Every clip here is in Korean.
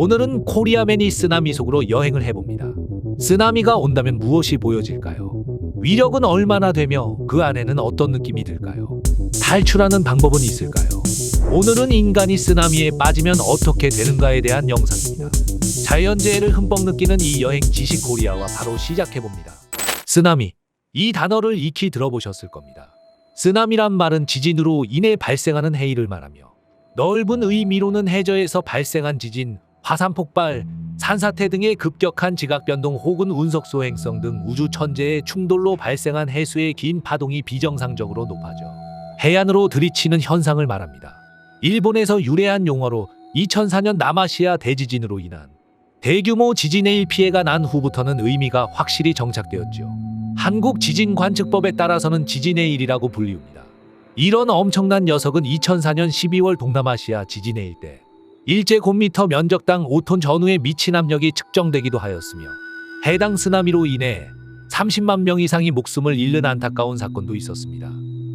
오늘은 코리아맨이 쓰나미 속으로 여행을 해봅니다. 쓰나미가 온다면 무엇이 보여질까요? 위력은 얼마나 되며 그 안에는 어떤 느낌이 들까요? 탈출하는 방법은 있을까요? 오늘은 인간이 쓰나미에 빠지면 어떻게 되는가에 대한 영상입니다. 자연재해를 흠뻑 느끼는 이 여행 지식 코리아와 바로 시작해봅니다. 쓰나미, 이 단어를 익히 들어보셨을 겁니다. 쓰나미란 말은 지진으로 인해 발생하는 해일을 말하며 넓은 의미로는 해저에서 발생한 지진, 화산 폭발, 산사태 등의 급격한 지각변동 혹은 운석 소행성 등 우주 천재의 충돌로 발생한 해수의 긴 파동이 비정상적으로 높아져 해안으로 들이치는 현상을 말합니다. 일본에서 유래한 용어로 2004년 남아시아 대지진으로 인한 대규모 지진해일 피해가 난 후부터는 의미가 확실히 정착되었죠. 한국 지진관측법에 따라서는 지진해일이라고 불리웁니다. 이런 엄청난 녀석은 2004년 12월 동남아시아 지진해일 때 일제곱미터 면적당 5톤 전후의 미친 압력이 측정되기도 하였으며 해당 쓰나미로 인해 30만 명 이상이 목숨을 잃는 안타까운 사건도 있었습니다.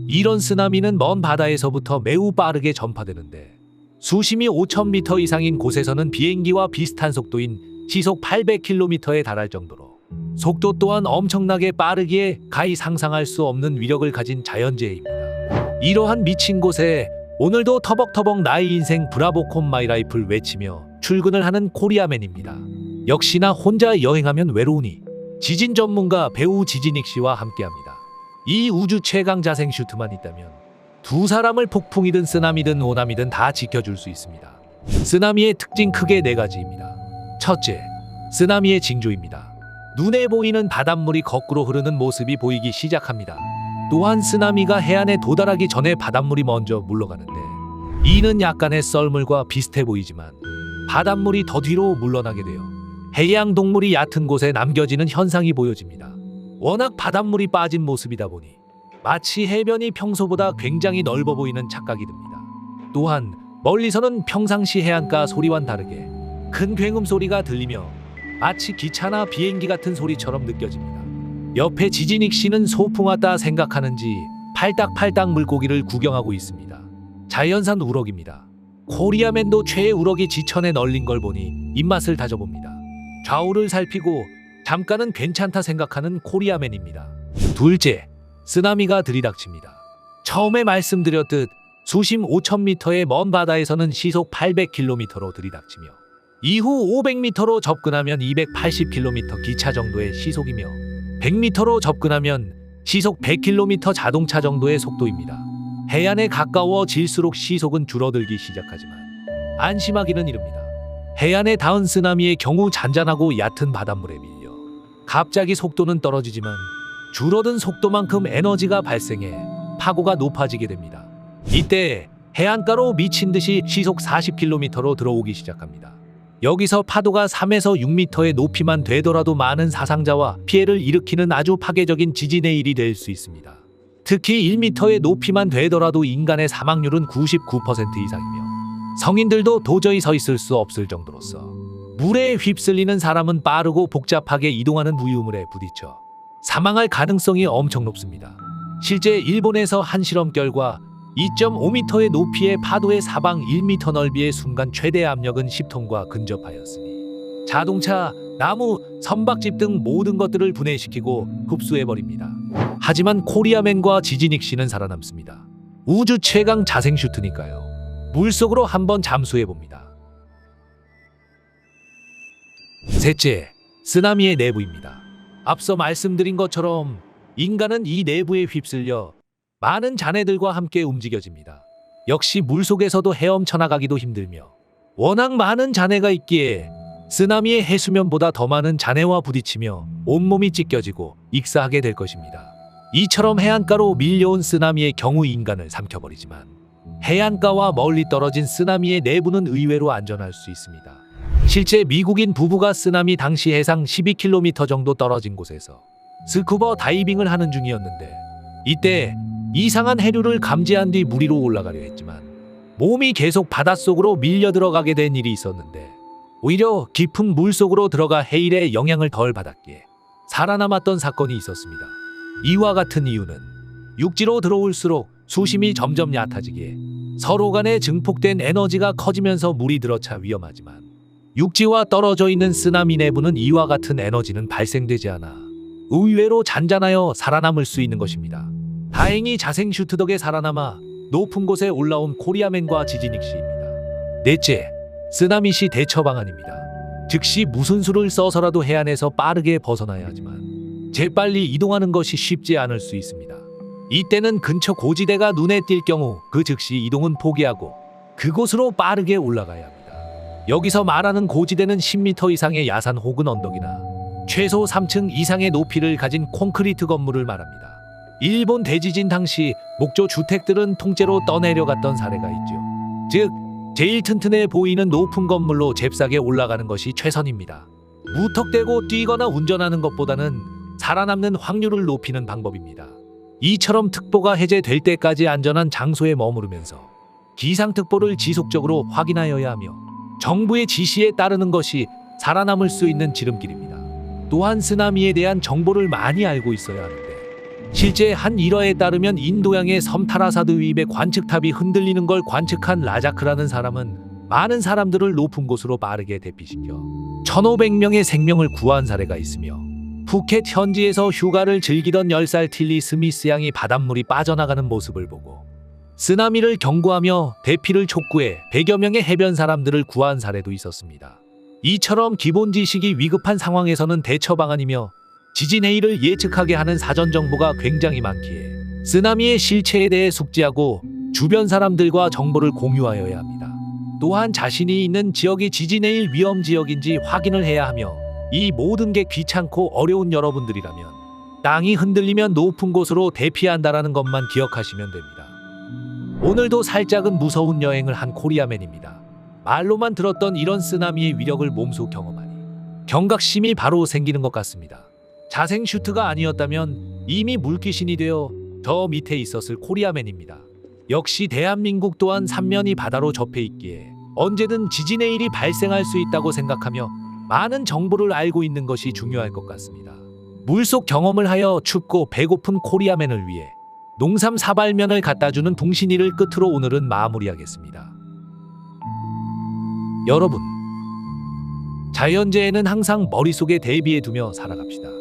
이런 쓰나미는 먼 바다에서부터 매우 빠르게 전파되는데 수심이 5,000m 이상인 곳에서는 비행기와 비슷한 속도인 시속 800km에 달할 정도로 속도 또한 엄청나게 빠르기에 가히 상상할 수 없는 위력을 가진 자연재해입니다. 이러한 미친 곳에 오늘도 터벅터벅 나의 인생 브라보콘 마이라이프를 외치며 출근을 하는 코리아맨입니다. 역시나 혼자 여행하면 외로우니 지진 전문가 배우 지진익 씨와 함께합니다. 이 우주 최강 자생 슈트만 있다면 두 사람을 폭풍이든 쓰나미든 오남이든 다 지켜줄 수 있습니다. 쓰나미의 특징 크게 4가지입니다. 첫째, 쓰나미의 징조입니다. 눈에 보이는 바닷물이 거꾸로 흐르는 모습이 보이기 시작합니다. 또한 쓰나미가 해안에 도달하기 전에 바닷물이 먼저 물러가는데 이는 약간의 썰물과 비슷해 보이지만 바닷물이 더 뒤로 물러나게 되어 해양 동물이 얕은 곳에 남겨지는 현상이 보여집니다. 워낙 바닷물이 빠진 모습이다 보니 마치 해변이 평소보다 굉장히 넓어 보이는 착각이 듭니다. 또한 멀리서는 평상시 해안가 소리와는 다르게 큰 굉음 소리가 들리며 마치 기차나 비행기 같은 소리처럼 느껴집니다. 옆에 지진익 씨는 소풍 왔다 생각하는지 팔딱팔딱 물고기를 구경하고 있습니다. 자연산 우럭입니다. 코리아맨도 최애 우럭이 지천에 널린 걸 보니 입맛을 다져봅니다. 좌우를 살피고 잠깐은 괜찮다 생각하는 코리아맨입니다. 둘째, 쓰나미가 들이닥칩니다. 처음에 말씀드렸듯 수심 5,000m의 먼 바다에서는 시속 800km로 들이닥치며 이후 500m로 접근하면 280km 기차 정도의 시속이며 100m로 접근하면 시속 100km 자동차 정도의 속도입니다. 해안에 가까워질수록 시속은 줄어들기 시작하지만 안심하기는 이릅니다. 해안에 닿은 쓰나미의 경우 잔잔하고 얕은 바닷물에 밀려 갑자기 속도는 떨어지지만 줄어든 속도만큼 에너지가 발생해 파고가 높아지게 됩니다. 이때 해안가로 미친 듯이 시속 40km로 들어오기 시작합니다. 여기서 파도가 3에서 6m의 높이만 되더라도 많은 사상자와 피해를 일으키는 아주 파괴적인 지진의 일이 될 수 있습니다. 특히 1m의 높이만 되더라도 인간의 사망률은 99% 이상이며 성인들도 도저히 서 있을 수 없을 정도로서 물에 휩쓸리는 사람은 빠르고 복잡하게 이동하는 무유물에 부딪혀 사망할 가능성이 엄청 높습니다. 실제 일본에서 한 실험 결과 2.5m의 높이의 파도의 사방 1m 넓이의 순간 최대 압력은 10톤과 근접하였으니 자동차, 나무, 선박집 등 모든 것들을 분해시키고 흡수해버립니다. 하지만 코리아맨과 지진익 씨는 살아남습니다. 우주 최강 자생 슈트니까요. 물속으로 한번 잠수해봅니다. 셋째, 쓰나미의 내부입니다. 앞서 말씀드린 것처럼 인간은 이 내부에 휩쓸려 많은 잔해들과 함께 움직여집니다. 역시 물속에서도 헤엄쳐나가기도 힘들며 워낙 많은 잔해가 있기에 쓰나미의 해수면보다 더 많은 잔해와 부딪히며 온몸이 찢겨지고 익사하게 될 것입니다. 이처럼 해안가로 밀려온 쓰나미의 경우 인간을 삼켜버리지만 해안가와 멀리 떨어진 쓰나미의 내부는 의외로 안전할 수 있습니다. 실제 미국인 부부가 쓰나미 당시 해상 12km 정도 떨어진 곳에서 스쿠버 다이빙을 하는 중이었는데 이때 이상한 해류를 감지한 뒤 물 위로 올라가려 했지만 몸이 계속 바닷속으로 밀려 들어가게 된 일이 있었는데 오히려 깊은 물속으로 들어가 해일의 영향을 덜 받았기에 살아남았던 사건이 있었습니다. 이와 같은 이유는 육지로 들어올수록 수심이 점점 얕아지기에 서로 간에 증폭된 에너지가 커지면서 물이 들어차 위험하지만 육지와 떨어져 있는 쓰나미 내부는 이와 같은 에너지는 발생되지 않아 의외로 잔잔하여 살아남을 수 있는 것입니다. 다행히 자생 슈트 덕에 살아남아 높은 곳에 올라온 코리아맨과 지지닉 씨입니다. 넷째, 쓰나미 시 대처 방안입니다. 즉시 무슨 수를 써서라도 해안에서 빠르게 벗어나야 하지만 재빨리 이동하는 것이 쉽지 않을 수 있습니다. 이때는 근처 고지대가 눈에 띌 경우 그 즉시 이동은 포기하고 그곳으로 빠르게 올라가야 합니다. 여기서 말하는 고지대는 10m 이상의 야산 혹은 언덕이나 최소 3층 이상의 높이를 가진 콘크리트 건물을 말합니다. 일본 대지진 당시 목조 주택들은 통째로 떠내려갔던 사례가 있죠. 즉, 제일 튼튼해 보이는 높은 건물로 잽싸게 올라가는 것이 최선입니다. 무턱대고 뛰거나 운전하는 것보다는 살아남는 확률을 높이는 방법입니다. 이처럼 특보가 해제될 때까지 안전한 장소에 머무르면서 기상특보를 지속적으로 확인하여야 하며 정부의 지시에 따르는 것이 살아남을 수 있는 지름길입니다. 또한 쓰나미에 대한 정보를 많이 알고 있어야 하는데 실제 한 일화에 따르면 인도양의 섬 타라사드 위입의 관측탑이 흔들리는 걸 관측한 라자크라는 사람은 많은 사람들을 높은 곳으로 빠르게 대피시켜 1,500명의 생명을 구한 사례가 있으며 푸켓 현지에서 휴가를 즐기던 10살 틸리 스미스 양이 바닷물이 빠져나가는 모습을 보고 쓰나미를 경고하며 대피를 촉구해 100여 명의 해변 사람들을 구한 사례도 있었습니다. 이처럼 기본 지식이 위급한 상황에서는 대처 방안이며 지진 해일을 예측하게 하는 사전 정보가 굉장히 많기에 쓰나미의 실체에 대해 숙지하고 주변 사람들과 정보를 공유하여야 합니다. 또한 자신이 있는 지역이 지진 해일 위험 지역인지 확인을 해야 하며 이 모든 게 귀찮고 어려운 여러분들이라면 땅이 흔들리면 높은 곳으로 대피한다라는 것만 기억하시면 됩니다. 오늘도 살짝은 무서운 여행을 한 코리아맨입니다. 말로만 들었던 이런 쓰나미의 위력을 몸소 경험하니 경각심이 바로 생기는 것 같습니다. 자생 슈트가 아니었다면 이미 물귀신이 되어 저 밑에 있었을 코리아맨입니다. 역시 대한민국 또한 삼면이 바다로 접해 있기에 언제든 지진의 일이 발생할 수 있다고 생각하며 많은 정보를 알고 있는 것이 중요할 것 같습니다. 물속 경험을 하여 춥고 배고픈 코리아맨을 위해 농삼 사발면을 갖다주는 동신이를 끝으로 오늘은 마무리하겠습니다. 여러분, 자연재해는 항상 머릿속에 대비해 두며 살아갑시다.